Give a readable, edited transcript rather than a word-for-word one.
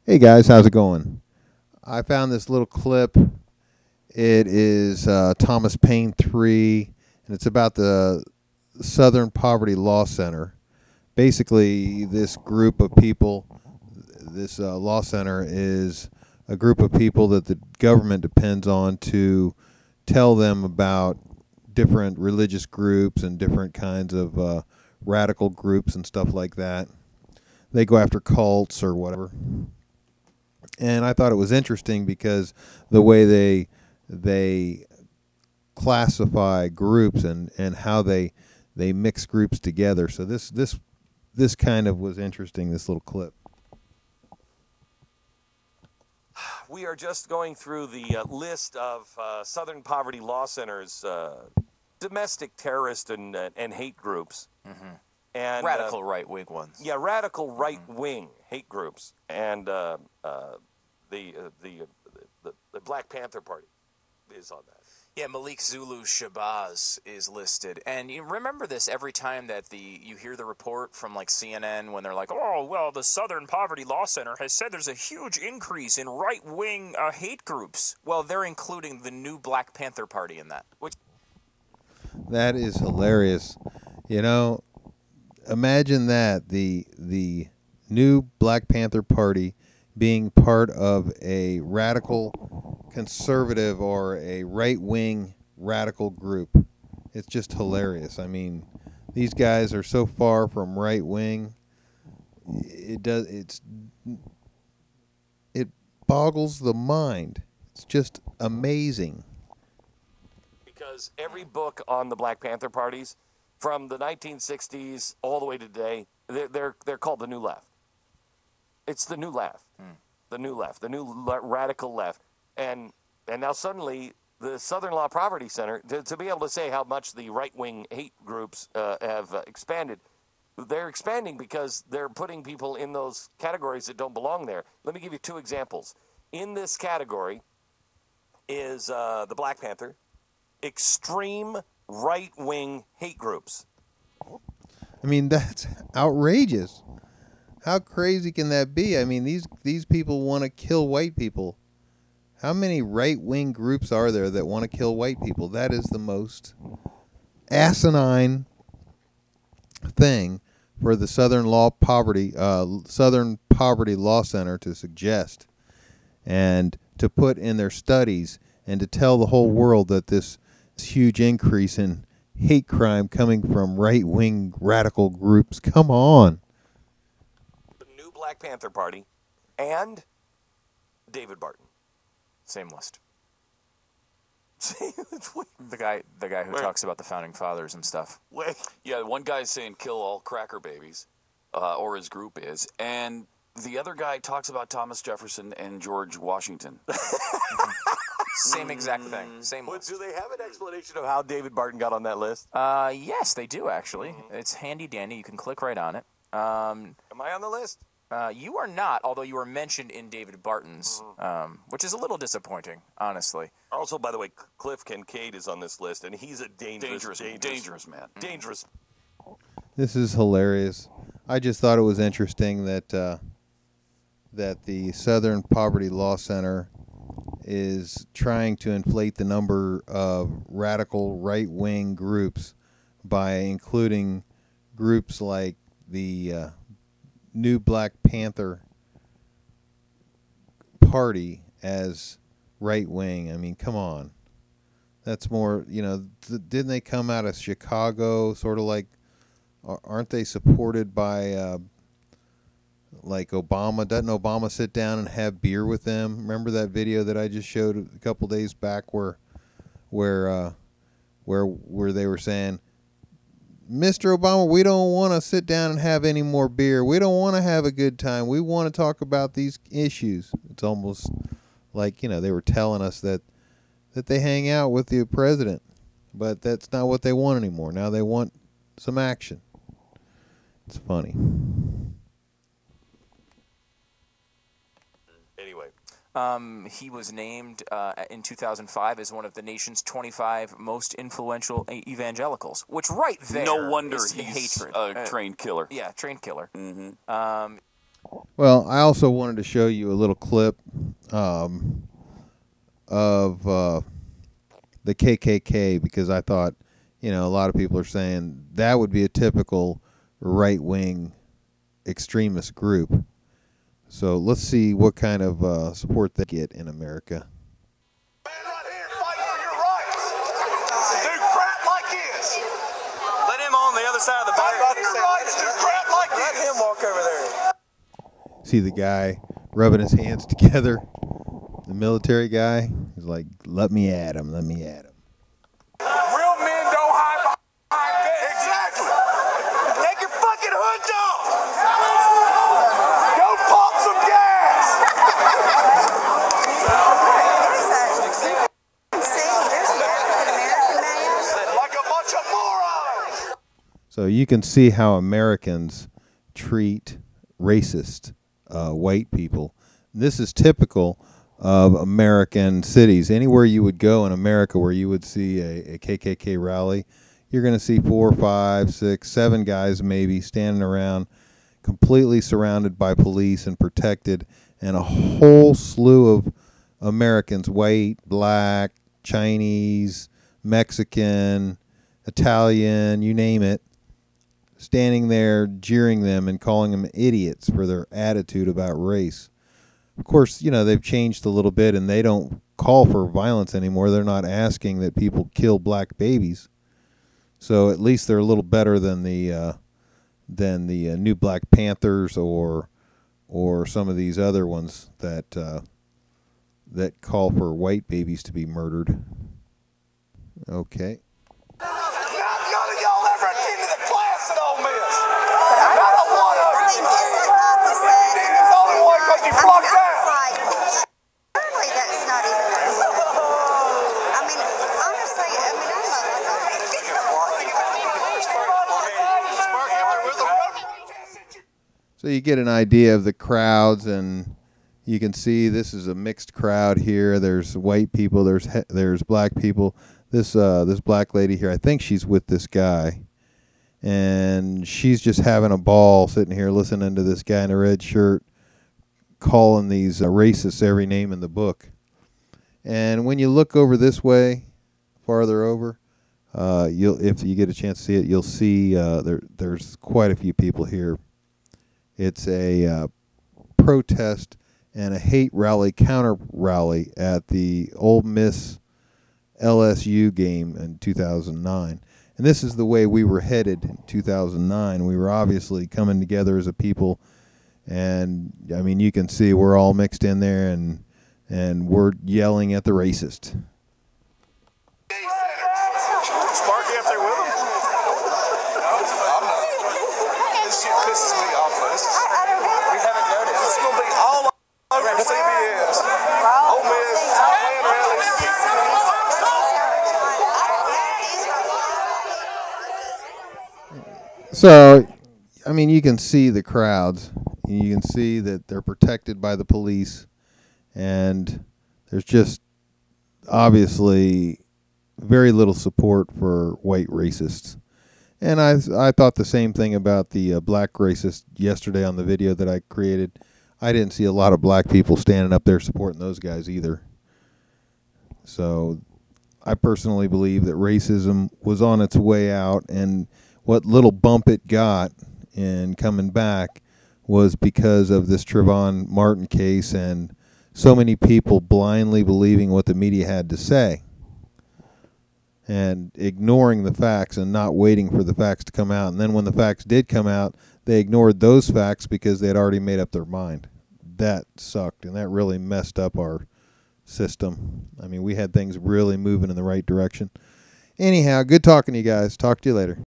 Hey guys, how's it going? I found this little clip. It is Thomas Paine 3, and it's about the Southern Poverty Law Center. Basically, this group of people, this law center is a group of people that the government depends on to tell them about different religious groups and different kinds of radical groups and stuff like that. They go after cults or whatever. And I thought it was interesting because the way they classify groups and how they mix groups together. So this kind of was interesting. This little clip. We are just going through the list of Southern Poverty Law Center's domestic terrorist and hate groups. Mm-hmm. And radical right-wing ones. Yeah, radical right-wing hate groups, and the Black Panther Party is on that. Yeah, Malik Zulu Shabazz is listed, and you remember this every time that you hear the report from like CNN when they're like, "Oh, well, the Southern Poverty Law Center has said there's a huge increase in right-wing hate groups." Well, they're including the new Black Panther Party in that. That is hilarious. You know, imagine that the new Black Panther Party being part of a radical conservative or a right-wing radical group. It's just hilarious. I mean, these guys are so far from right-wing. It boggles the mind. It's just amazing. Because every book on the Black Panther parties, from the 1960s all the way to today, they're called the New Left. It's the New Left, the New Left, the new radical left, and now suddenly the Southern Law Poverty Center, to be able to say how much the right-wing hate groups have expanded, they're expanding because they're putting people in those categories that don't belong there. Let me give you two examples. In this category is the Black Panther, extreme right-wing hate groups. I mean, that's outrageous. How crazy can that be? I mean, these people want to kill white people. How many right-wing groups are there that want to kill white people? That is the most asinine thing for the Southern Poverty Law Center to suggest and to put in their studies and to tell the whole world that this huge increase in hate crime coming from right-wing radical groups. Come on. The new Black Panther Party and David Barton. Same list. The guy who talks about the founding fathers and stuff. Yeah, one guy's saying kill all cracker babies, or his group is, and the other guy talks about Thomas Jefferson and George Washington. Same exact thing. Same list. Do they have an explanation of how David Barton got on that list? Yes, they do actually. It's handy dandy. You can click right on it. Am I on the list? You are not, although you are mentioned in David Barton's, which is a little disappointing, honestly. Also, by the way, Cliff Kincaid is on this list, and he's a dangerous man. Dangerous. This is hilarious. I just thought it was interesting that the Southern Poverty Law Center is trying to inflate the number of radical right-wing groups by including groups like the new Black Panther Party as right-wing. I mean, come on. That's more, didn't they come out of Chicago, sort of like, aren't they supported by like Obama? Doesn't Obama sit down and have beer with them? Remember that video that I just showed a couple days back where they were saying, Mr. Obama, we don't want to sit down and have any more beer. We don't want to have a good time. We want to talk about these issues. It's almost like, they were telling us that they hang out with the president, but that's not what they want anymore. Now they want some action. It's funny. Anyway. He was named in 2005 as one of the nation's 25 most influential evangelicals, which right there No wonder is he's hatred. a trained killer. Yeah, trained killer. Mm-hmm. Well, I also wanted to show you a little clip of the KKK because I thought, a lot of people are saying that would be a typical right-wing extremist group. So let's see what kind of support they get in America. Man right here fighting for your rights. Do crap like this. Let him on the other side of the Fight barrier. for your rights. Do crap like this. Let him walk over there. See the guy rubbing his hands together, the military guy. He's like, let me at him, let me at him. Real men don't hide behind vests. Exactly. Take your fucking hoods off. Go pump some gas. Like a bunch of morons. So you can see how Americans treat racist white people. This is typical of American cities. Anywhere you would go in America where you would see a KKK rally, you're going to see 4, 5, 6, 7 guys maybe standing around, completely surrounded by police and protected, and a whole slew of Americans, white, black, Chinese, Mexican, Italian, you name it, standing there jeering them and calling them idiots for their attitude about race. Of course, they've changed a little bit and they don't call for violence anymore. They're not asking that people kill black babies. So at least they're a little better than the new Black Panthers or some of these other ones that call for white babies to be murdered. Okay. None of y'all ever attended a class at Ole Miss. Not a one of you. It's only one because you flocked out. Surely that's not even I mean, honestly, I'm So you get an idea of the crowds, and you can see this is a mixed crowd here. There's white people, there's black people. This black lady here, I think she's with this guy, and she's just having a ball sitting here listening to this guy in a red shirt calling these racists every name in the book. And when you look over this way, farther over, if you get a chance to see it, you'll see there's quite a few people here. It's a protest and a hate rally, counter rally at the Ole Miss LSU game in 2009. And this is the way we were headed in 2009. We were obviously coming together as a people, and I mean, you can see we're all mixed in there, and we're yelling at the racist. Sparky up there with him? This shit pisses me off. We haven't noticed. It's going to be all over CBS. Ole Miss, fan rallies. So, I mean, you can see the crowds. You can see that they're protected by the police, and there's just obviously very little support for white racists. And I thought the same thing about the black racist yesterday on the video that I created. I didn't see a lot of black people standing up there supporting those guys either. So I personally believe that racism was on its way out, and what little bump it got in coming back was because of this Trayvon Martin case and so many people blindly believing what the media had to say and ignoring the facts and not waiting for the facts to come out. And then when the facts did come out, they ignored those facts because they had already made up their mind. That sucked, and that really messed up our system. I mean, we had things really moving in the right direction. Anyhow, good talking to you guys. Talk to you later.